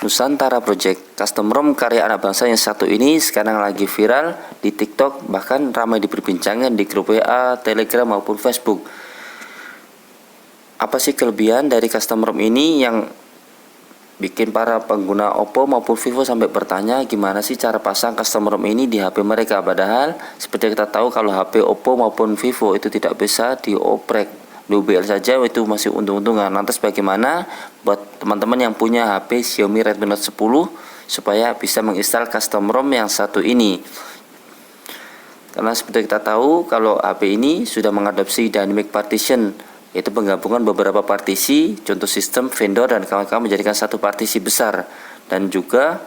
Nusantara Project, custom ROM karya anak bangsa yang satu ini sekarang lagi viral di TikTok, bahkan ramai diperbincangkan di grup WA, Telegram maupun Facebook. Apa sih kelebihan dari custom ROM ini yang bikin para pengguna Oppo maupun Vivo sampai bertanya gimana sih cara pasang custom ROM ini di HP mereka? Padahal seperti kita tahu kalau HP Oppo maupun Vivo itu tidak bisa dioprek. DBL saja itu masih untung-untungan. Lantas bagaimana buat teman-teman yang punya HP Xiaomi Redmi Note 10 supaya bisa menginstal custom ROM yang satu ini? Karena seperti kita tahu kalau HP ini sudah mengadopsi dynamic partition, yaitu penggabungan beberapa partisi, contoh sistem, vendor, dan kawan-kawan menjadikan satu partisi besar. Dan juga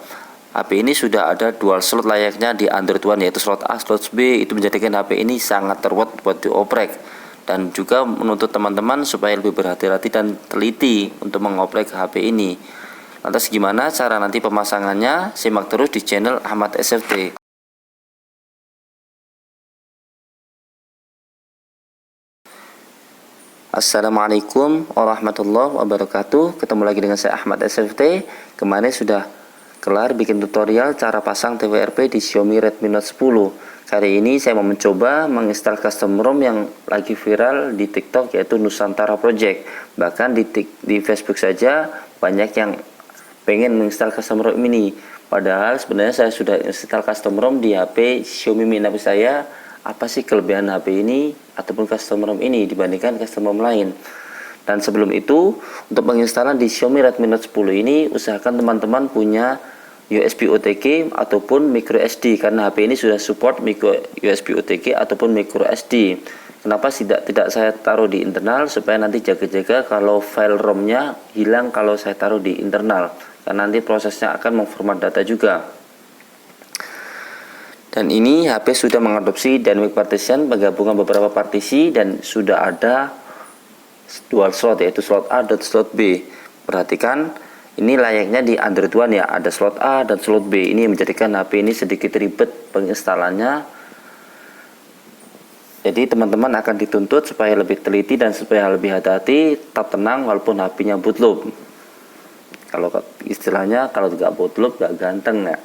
HP ini sudah ada dual slot layaknya di Android One, yaitu slot A, slot B. Itu menjadikan HP ini sangat teruat buat dioprek. Dan juga menuntut teman-teman supaya lebih berhati-hati dan teliti untuk mengoprek HP ini. Lantas gimana cara nanti pemasangannya? Simak terus di channel Ahmad SFT. Assalamualaikum warahmatullahi wabarakatuh. Ketemu lagi dengan saya Ahmad SFT. Kemarin sudah kelar bikin tutorial cara pasang TWRP di Xiaomi Redmi Note 10. Kali ini saya mau mencoba menginstal custom ROM yang lagi viral di TikTok, yaitu Nusantara Project. Bahkan di Facebook saja banyak yang pengen menginstal custom ROM ini. Padahal sebenarnya saya sudah install custom ROM di HP Xiaomi Mi 6 saya. Apa sih kelebihan HP ini ataupun custom ROM ini dibandingkan custom ROM lain? Dan sebelum itu, untuk penginstalan di Xiaomi Redmi Note 10 ini, usahakan teman-teman punya USB OTG ataupun micro SD, karena HP ini sudah support micro USB OTG ataupun micro SD. Kenapa tidak saya taruh di internal? Supaya nanti jaga-jaga kalau file ROM-nya hilang kalau saya taruh di internal, karena nanti prosesnya akan memformat data juga. Dan ini HP sudah mengadopsi dynamic partition, penggabungan beberapa partisi, dan sudah ada dual slot, yaitu slot A dan slot B. Perhatikan, ini layaknya di Android One ya, ada slot A dan slot B. Ini menjadikan HP ini sedikit ribet penginstalannya. Jadi teman-teman akan dituntut supaya lebih teliti dan supaya lebih hati-hati, tetap tenang walaupun HP-nya bootloop. Kalau istilahnya kalau tidak bootloop gak ganteng ya.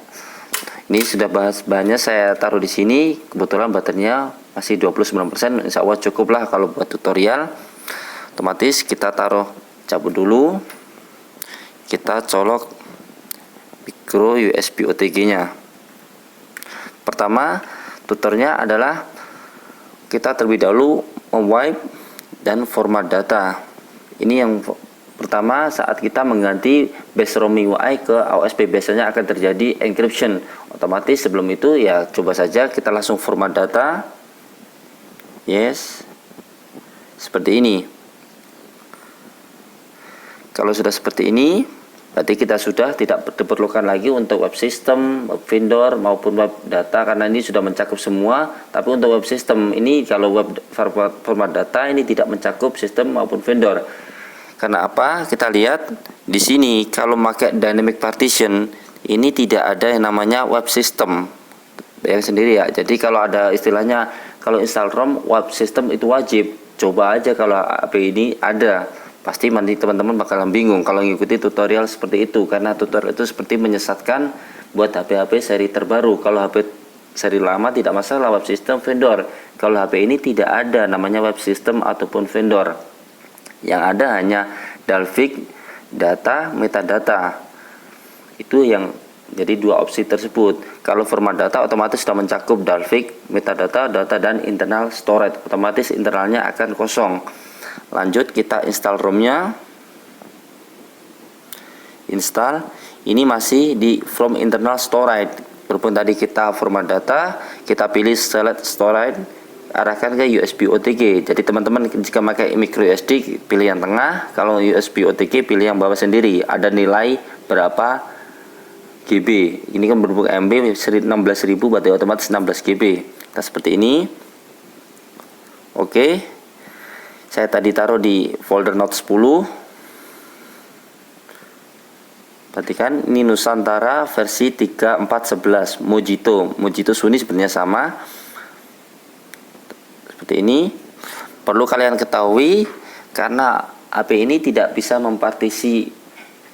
Ini sudah bahannya saya taruh di sini. Kebetulan baterainya masih 29%. Insya Allah cukup lah kalau buat tutorial. Otomatis kita taruh, cabut dulu. Kita colok micro USB OTG nya. Pertama tutornya adalah kita terlebih dahulu memwipe dan format data. Ini yang pertama, saat kita mengganti base ROM MIUI ke AOSP biasanya akan terjadi encryption. Otomatis sebelum itu ya coba saja kita langsung format data. Yes, seperti ini. Kalau sudah seperti ini, berarti kita sudah tidak diperlukan lagi untuk web system, web vendor maupun web data, karena ini sudah mencakup semua. Tapi untuk web system ini, kalau web format data ini tidak mencakup sistem maupun vendor. Karena apa? Kita lihat di sini kalau pakai dynamic partition ini tidak ada yang namanya web system. Bayang sendiri ya. Jadi kalau ada istilahnya kalau install ROM web system itu wajib. Coba aja kalau HP ini ada. Pasti nanti teman-teman bakalan bingung kalau mengikuti tutorial seperti itu, karena tutorial itu seperti menyesatkan buat HP-HP seri terbaru. Kalau HP seri lama tidak masalah web system vendor. Kalau HP ini tidak ada namanya web system ataupun vendor. Yang ada hanya Dalvik, data, metadata. Itu yang jadi dua opsi tersebut. Kalau format data otomatis sudah mencakup Dalvik, metadata, data, dan internal storage. Otomatis internalnya akan kosong. Lanjut kita install ROM-nya. Install. Ini masih di from internal storage. Walaupun tadi kita format data, kita pilih select storage, arahkan ke USB OTG. Jadi teman-teman jika pakai micro SD pilih yang tengah, kalau USB OTG pilih yang bawah sendiri. Ada nilai berapa GB. Ini kan berbentuk MB 16.000, berarti otomatis 16 GB. Kita seperti ini. Oke. Saya tadi taruh di folder Note 10. Perhatikan ini Nusantara versi 3411 Mojito. Mojito Sunny sebenarnya sama. Seperti ini. Perlu kalian ketahui karena HP ini tidak bisa mempartisi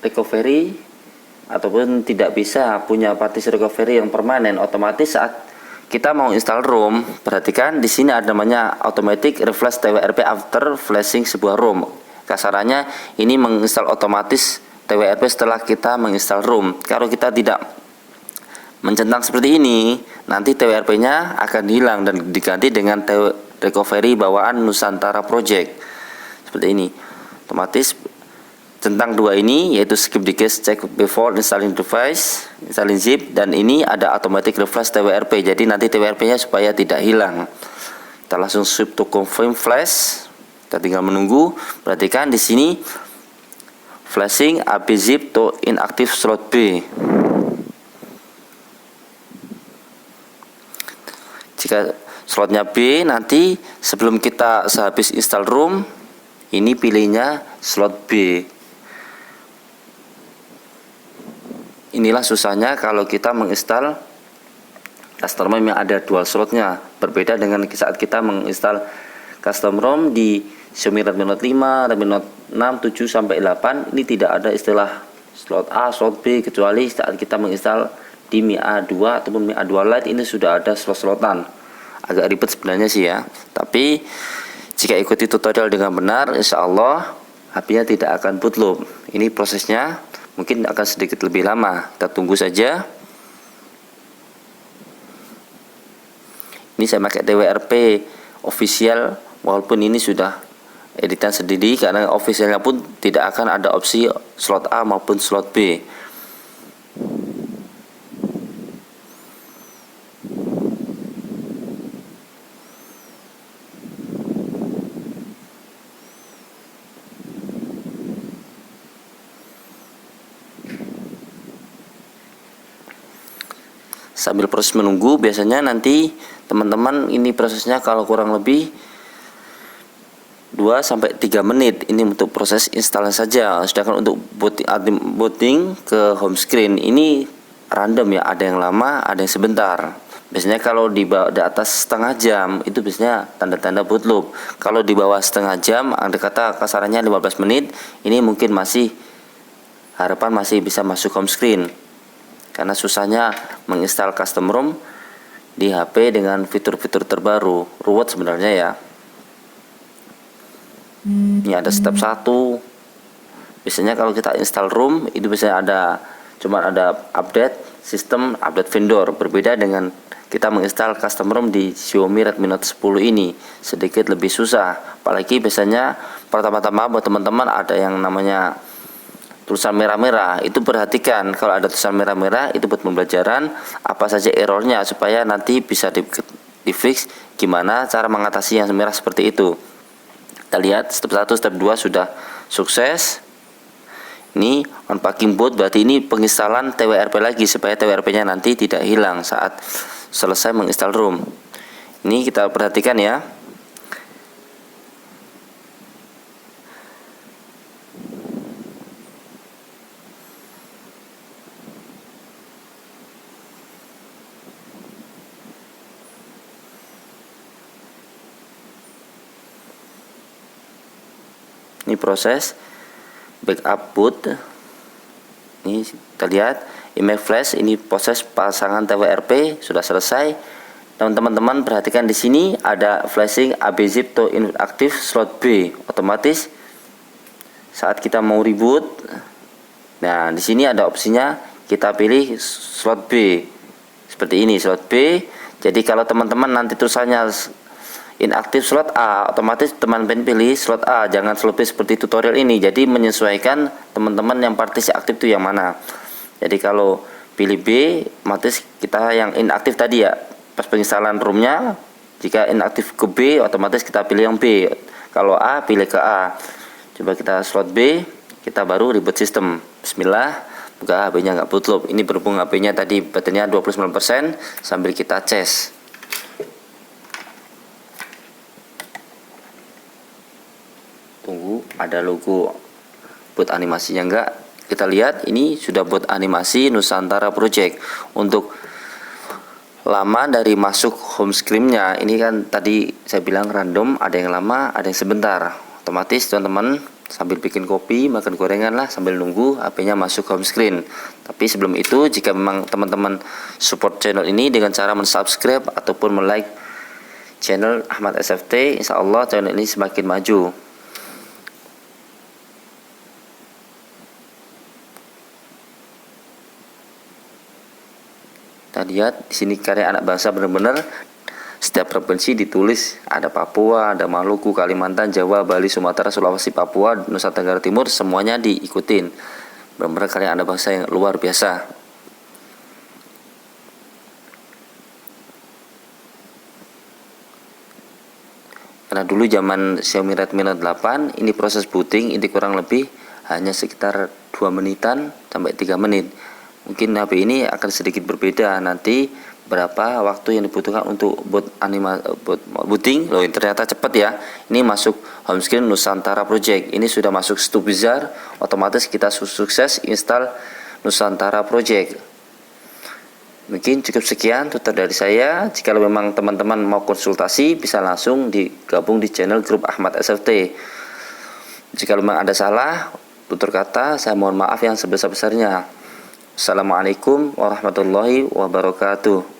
recovery ataupun tidak bisa punya partition recovery yang permanen, otomatis saat kita mau install ROM, perhatikan di sini ada namanya automatic refresh TWRP after flashing sebuah ROM. Kasarannya ini menginstal otomatis TWRP setelah kita menginstal ROM. Kalau kita tidak mencentang seperti ini, nanti TWRP-nya akan hilang dan diganti dengan recovery bawaan Nusantara Project. Seperti ini. Otomatis centang dua ini yaitu skip the cache check before installing device, installing zip, dan ini ada automatic refresh TWRP. Jadi nanti TWRP-nya supaya tidak hilang. Kita langsung swipe to confirm flash. Kita tinggal menunggu. Perhatikan di sini flashing AB zip to inactive slot B. Jika slotnya B, nanti sebelum kita sehabis install ROM, ini pilihnya slot B. Inilah susahnya kalau kita menginstal custom ROM yang ada dual slotnya. Berbeda dengan saat kita menginstal custom ROM di Xiaomi Redmi Note 5, Redmi Note 6, 7 sampai 8. Ini tidak ada istilah slot A, slot B, kecuali saat kita menginstal di Mi A2 ataupun Mi A2 Lite, ini sudah ada slot-slotan. Agak ribet sebenarnya sih ya. Tapi jika ikuti tutorial dengan benar, insya Allah HP-nya tidak akan bootloop. Ini prosesnya mungkin akan sedikit lebih lama. Kita tunggu saja. Ini saya pakai TWRP official, walaupun ini sudah editan sendiri, karena officialnya pun tidak akan ada opsi slot A maupun slot B. Sambil proses menunggu, biasanya nanti teman-teman ini prosesnya kalau kurang lebih 2-3 menit. Ini untuk proses install saja. Sedangkan untuk booting ke home screen ini random ya, ada yang lama, ada yang sebentar. Biasanya kalau di atas setengah jam itu biasanya tanda-tanda bootloop. Kalau di bawah setengah jam, ada kata kasarannya 15 menit, ini mungkin masih harapan masih bisa masuk home screen. Karena susahnya menginstal custom ROM di HP dengan fitur-fitur terbaru. Ruwet sebenarnya ya. Ini ada step 1. Biasanya kalau kita install ROM itu biasanya ada update sistem, update vendor. Berbeda dengan kita menginstal custom ROM di Xiaomi Redmi Note 10 ini, sedikit lebih susah. Apalagi biasanya pertama-tama buat teman-teman ada yang namanya tulisan merah-merah, itu perhatikan kalau ada tulisan merah-merah itu buat pembelajaran apa saja errornya, supaya nanti bisa di fix gimana cara mengatasi yang merah seperti itu. Kita lihat step 1, step 2 sudah sukses. Ini unpacking boot, berarti ini penginstalan TWRP lagi supaya TWRP-nya nanti tidak hilang saat selesai menginstal ROM. Ini kita perhatikan ya. Ini proses backup boot. Ini kita lihat email flash, ini proses pasangan TWRP sudah selesai. Dan teman-teman perhatikan di sini ada flashing AB zip to inactive slot B. Otomatis saat kita mau reboot, nah di sini ada opsinya kita pilih slot B. Seperti ini slot B. Jadi kalau teman-teman nanti tulisannya inaktif slot A, otomatis teman-teman pilih slot A, jangan slot B seperti tutorial ini. Jadi menyesuaikan teman-teman yang partisi aktif itu yang mana. Jadi kalau pilih B, otomatis kita yang inaktif tadi ya, pas penginstalan ROM-nya, jika inaktif ke B, otomatis kita pilih yang B. Kalau A, pilih ke A. Coba kita slot B, kita baru reboot sistem. Bismillah, buka HP-nya nggak bootloop. Ini berhubung HP-nya tadi baterainya 29%, sambil kita cas. Tunggu ada logo buat animasinya enggak. Kita lihat ini sudah buat animasi Nusantara Project. Untuk lama dari masuk home screen-nya ini kan tadi saya bilang random, ada yang lama, ada yang sebentar. Otomatis teman-teman sambil bikin kopi, makan gorengan lah, sambil nunggu HP-nya masuk home screen. Tapi sebelum itu, jika memang teman-teman support channel ini dengan cara mensubscribe ataupun like channel Ahmad SFT, insya Allah channel ini semakin maju. Kita lihat di sini karya anak bangsa benar-benar setiap provinsi ditulis, ada Papua, ada Maluku, Kalimantan, Jawa, Bali, Sumatera, Sulawesi, Papua, Nusa Tenggara Timur, semuanya diikutin. Benar-benar karya anak bangsa yang luar biasa. Karena dulu zaman Xiaomi Redmi Note 8, ini proses booting ini kurang lebih hanya sekitar 2 menitan sampai 3 menit. Mungkin HP ini akan sedikit berbeda nanti berapa waktu yang dibutuhkan untuk booting. Loh, ternyata cepat ya. Ini masuk home screen Nusantara Project. Ini sudah masuk Stubizar, otomatis kita sukses install Nusantara Project. Mungkin cukup sekian tutorial dari saya. Jika memang teman-teman mau konsultasi, bisa langsung digabung di channel grup Ahmad SFT. Jika memang ada salah tutur kata, saya mohon maaf yang sebesar-besarnya. Assalamualaikum warahmatullahi wabarakatuh.